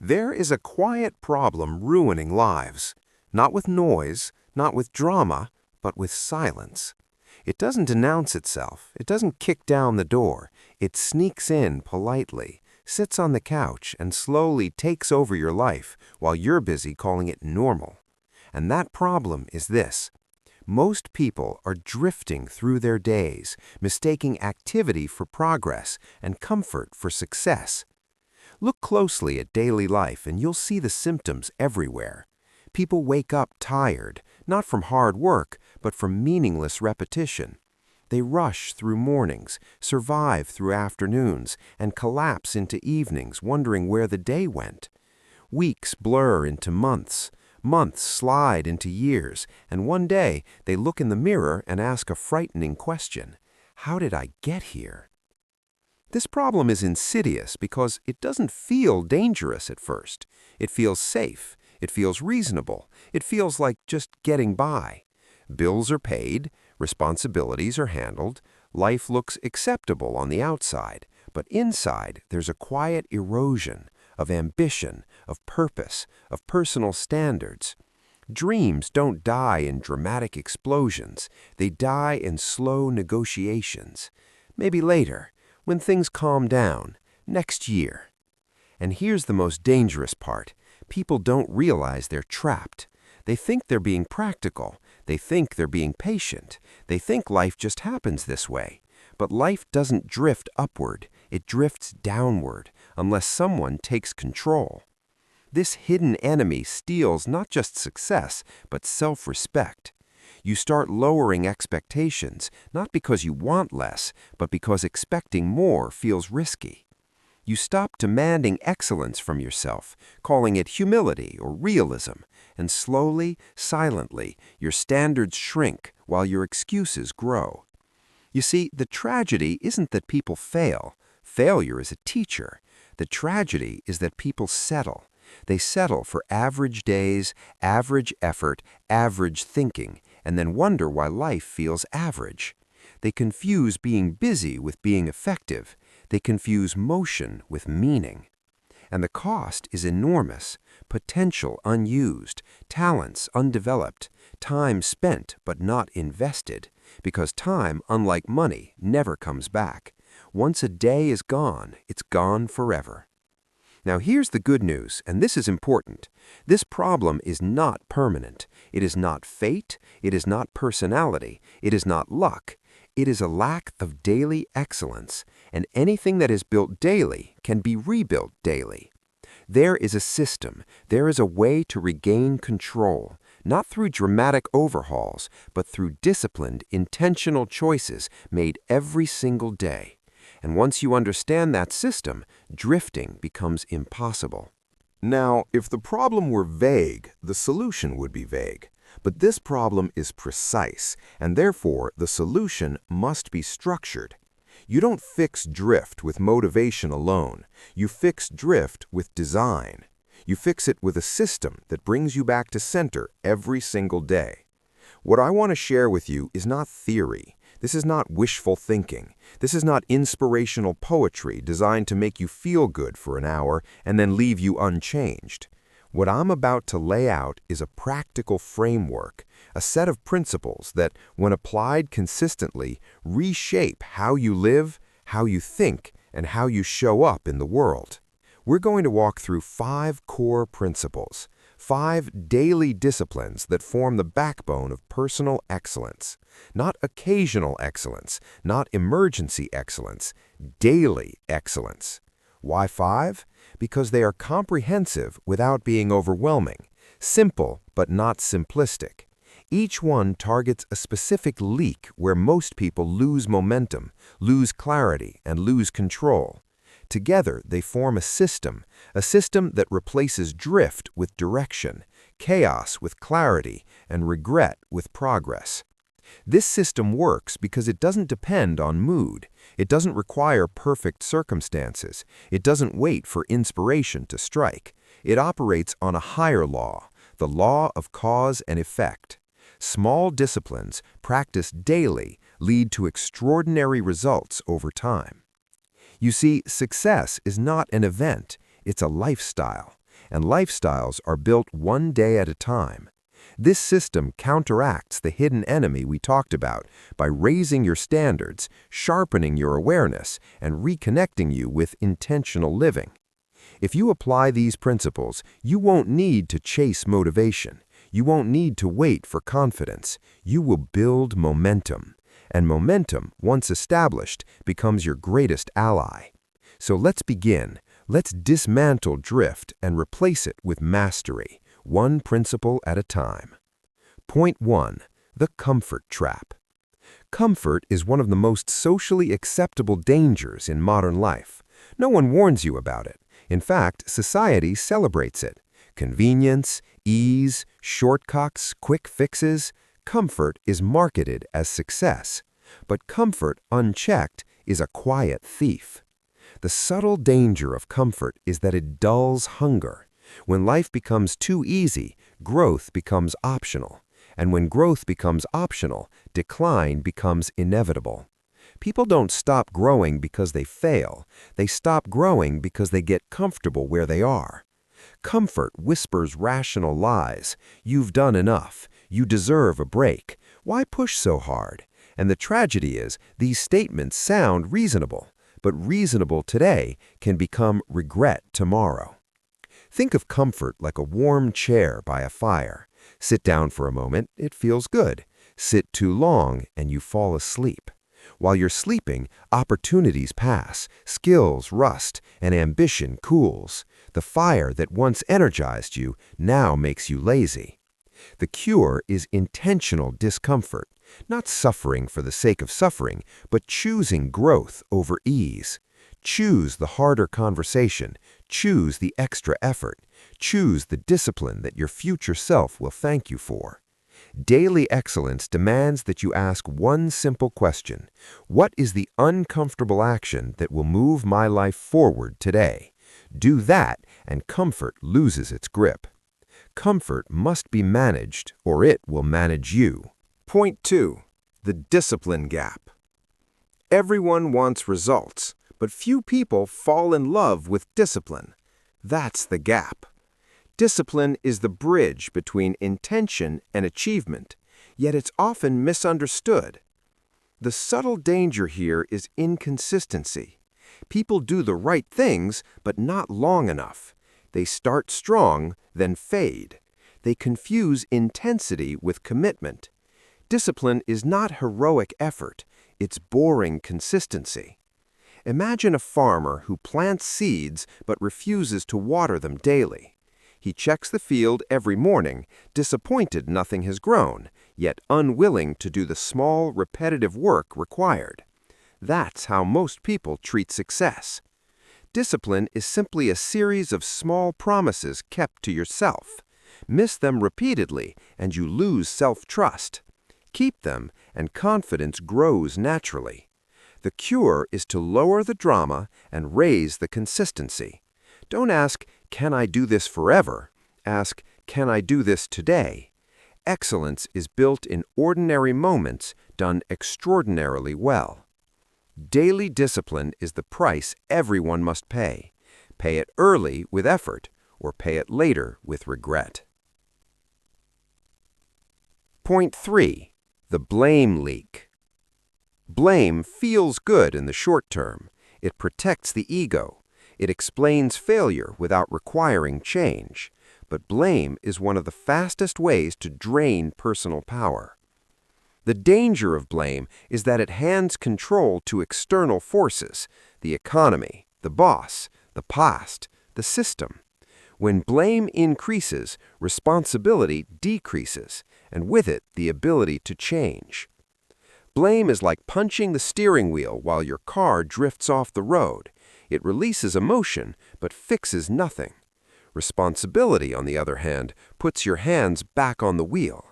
There is a quiet problem ruining lives, not with noise, not with drama, but with silence. It doesn't announce itself, it doesn't kick down the door, it sneaks in politely, sits on the couch, and slowly takes over your life while you're busy calling it normal. And that problem is this. Most people are drifting through their days, mistaking activity for progress and comfort for success. Look closely at daily life and you'll see the symptoms everywhere. People wake up tired, not from hard work, but from meaningless repetition. They rush through mornings, survive through afternoons, and collapse into evenings wondering where the day went. Weeks blur into months. Months slide into years, and one day they look in the mirror and ask a frightening question. How did I get here? This problem is insidious because it doesn't feel dangerous at first. It feels safe. It feels reasonable. It feels like just getting by. Bills are paid. Responsibilities are handled. Life looks acceptable on the outside, but inside there's a quiet erosion of ambition, of purpose, of personal standards. Dreams don't die in dramatic explosions. They die in slow negotiations. Maybe later, when things calm down, next year. And here's the most dangerous part. People don't realize they're trapped. They think they're being practical. They think they're being patient. They think life just happens this way. But life doesn't drift upward. It drifts downward unless someone takes control. This hidden enemy steals not just success, but self-respect. You start lowering expectations, not because you want less, but because expecting more feels risky. You stop demanding excellence from yourself, calling it humility or realism, and slowly, silently, your standards shrink while your excuses grow. You see, the tragedy isn't that people fail. Failure is a teacher. The tragedy is that people settle. They settle for average days, average effort, average thinking, and then wonder why life feels average. They confuse being busy with being effective. They confuse motion with meaning. And the cost is enormous. Potential unused, talents undeveloped, time spent but not invested. Because time, unlike money, never comes back. Once a day is gone, it's gone forever. Now here's the good news, and this is important. This problem is not permanent. It is not fate. It is not personality. It is not luck. It is a lack of daily excellence, and anything that is built daily can be rebuilt daily. There is a system. There is a way to regain control, not through dramatic overhauls, but through disciplined, intentional choices made every single day. And once you understand that system, drifting becomes impossible. Now, if the problem were vague, the solution would be vague. But this problem is precise, and therefore the solution must be structured. You don't fix drift with motivation alone. You fix drift with design. You fix it with a system that brings you back to center every single day. What I want to share with you is not theory. This is not wishful thinking. This is not inspirational poetry designed to make you feel good for an hour and then leave you unchanged. What I'm about to lay out is a practical framework, a set of principles that, when applied consistently, reshape how you live, how you think, and how you show up in the world. We're going to walk through 5 core principles, 5 daily disciplines that form the backbone of personal excellence. Not occasional excellence, not emergency excellence, daily excellence. Why 5? Because they are comprehensive without being overwhelming, simple but not simplistic. Each one targets a specific leak where most people lose momentum, lose clarity, and lose control. Together, they form a system that replaces drift with direction, chaos with clarity, and regret with progress. This system works because it doesn't depend on mood. It doesn't require perfect circumstances. It doesn't wait for inspiration to strike. It operates on a higher law, the law of cause and effect. Small disciplines, practiced daily, lead to extraordinary results over time. You see, success is not an event, it's a lifestyle. and lifestyles are built one day at a time. This system counteracts the hidden enemy we talked about by raising your standards, sharpening your awareness, and reconnecting you with intentional living. If you apply these principles, you won't need to chase motivation. You won't need to wait for confidence. You will build momentum. And momentum, once established, becomes your greatest ally. So let's begin. Let's dismantle drift and replace it with mastery, one principle at a time. Point 1. The comfort trap. Comfort is one of the most socially acceptable dangers in modern life. No one warns you about it. In fact, society celebrates it. Convenience, ease, shortcuts, quick fixes. Comfort is marketed as success. But comfort, unchecked, is a quiet thief. The subtle danger of comfort is that it dulls hunger. When life becomes too easy, growth becomes optional. And when growth becomes optional, decline becomes inevitable. People don't stop growing because they fail. They stop growing because they get comfortable where they are. Comfort whispers rational lies. You've done enough. You deserve a break. Why push so hard? And the tragedy is, these statements sound reasonable, but reasonable today can become regret tomorrow. Think of comfort like a warm chair by a fire. Sit down for a moment, it feels good. Sit too long, and you fall asleep. While you're sleeping, opportunities pass, skills rust, and ambition cools. The fire that once energized you now makes you lazy. The cure is intentional discomfort, not suffering for the sake of suffering, but choosing growth over ease. Choose the harder conversation. Choose the extra effort. Choose the discipline that your future self will thank you for. Daily excellence demands that you ask one simple question. What is the uncomfortable action that will move my life forward today? Do that, and comfort loses its grip. Comfort must be managed, or it will manage you. Point 2. The discipline gap. Everyone wants results, but few people fall in love with discipline. That's the gap. Discipline is the bridge between intention and achievement, yet it's often misunderstood. The subtle danger here is inconsistency. People do the right things, but not long enough. They start strong, then fade. They confuse intensity with commitment. Discipline is not heroic effort, it's boring consistency. Imagine a farmer who plants seeds but refuses to water them daily. He checks the field every morning, disappointed nothing has grown, yet unwilling to do the small, repetitive work required. That's how most people treat success. Discipline is simply a series of small promises kept to yourself. Miss them repeatedly, and you lose self-trust. Keep them, and confidence grows naturally. The cure is to lower the drama and raise the consistency. Don't ask, "Can I do this forever?" Ask, "Can I do this today?" Excellence is built in ordinary moments done extraordinarily well. Daily discipline is the price everyone must pay. Pay it early with effort, or pay it later with regret. Point 3. The blame leak. Blame feels good in the short term. It protects the ego. It explains failure without requiring change. But blame is one of the fastest ways to drain personal power. The danger of blame is that it hands control to external forces, the economy, the boss, the past, the system. When blame increases, responsibility decreases, and with it, the ability to change. Blame is like punching the steering wheel while your car drifts off the road. It releases emotion, but fixes nothing. Responsibility, on the other hand, puts your hands back on the wheel.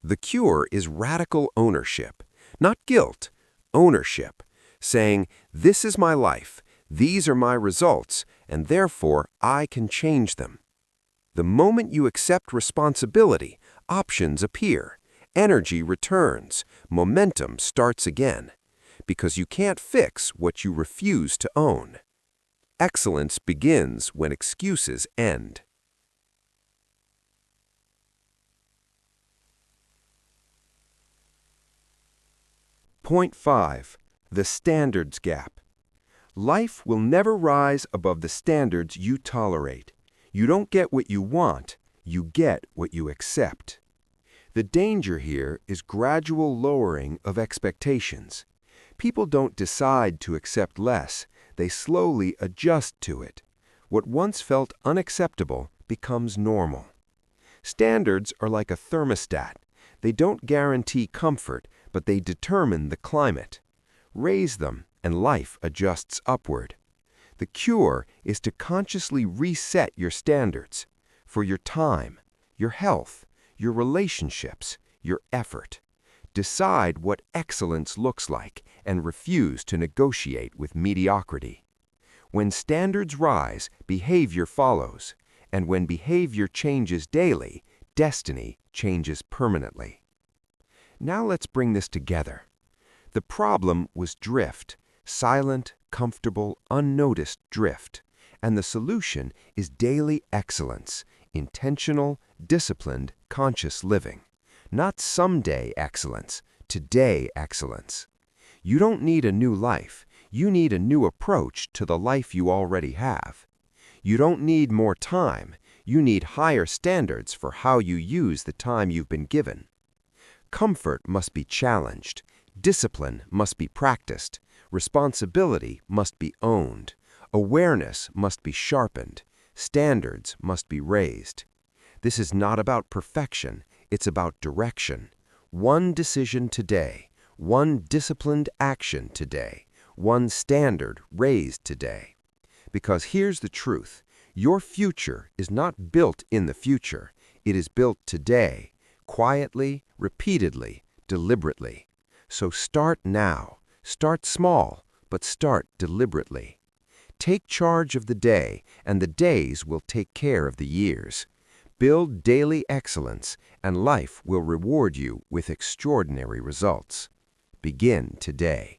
The cure is radical ownership, not guilt, ownership, saying, "This is my life, these are my results, and therefore I can change them." The moment you accept responsibility, options appear, energy returns, momentum starts again, because you can't fix what you refuse to own. Excellence begins when excuses end. Point 5. The standards gap. Life will never rise above the standards you tolerate. You don't get what you want, you get what you accept. The danger here is gradual lowering of expectations. People don't decide to accept less, they slowly adjust to it. What once felt unacceptable becomes normal. Standards are like a thermostat. They don't guarantee comfort, but they determine the climate. Raise them, and life adjusts upward. The cure is to consciously reset your standards for your time, your health, your relationships, your effort. Decide what excellence looks like and refuse to negotiate with mediocrity. When standards rise, behavior follows, and when behavior changes daily, destiny changes permanently. Now let's bring this together. The problem was drift, silent, comfortable, unnoticed drift, and the solution is daily excellence, intentional, disciplined, conscious living. Not someday excellence, today excellence. You don't need a new life, you need a new approach to the life you already have. You don't need more time, you need higher standards for how you use the time you've been given. Comfort must be challenged, discipline must be practiced, responsibility must be owned, awareness must be sharpened, standards must be raised. This is not about perfection, it's about direction. One decision today, one disciplined action today, one standard raised today. Because here's the truth, your future is not built in the future, it is built today, quietly, repeatedly, deliberately. So start now. Start small, but start deliberately. Take charge of the day, and the days will take care of the years. Build daily excellence, and life will reward you with extraordinary results. Begin today.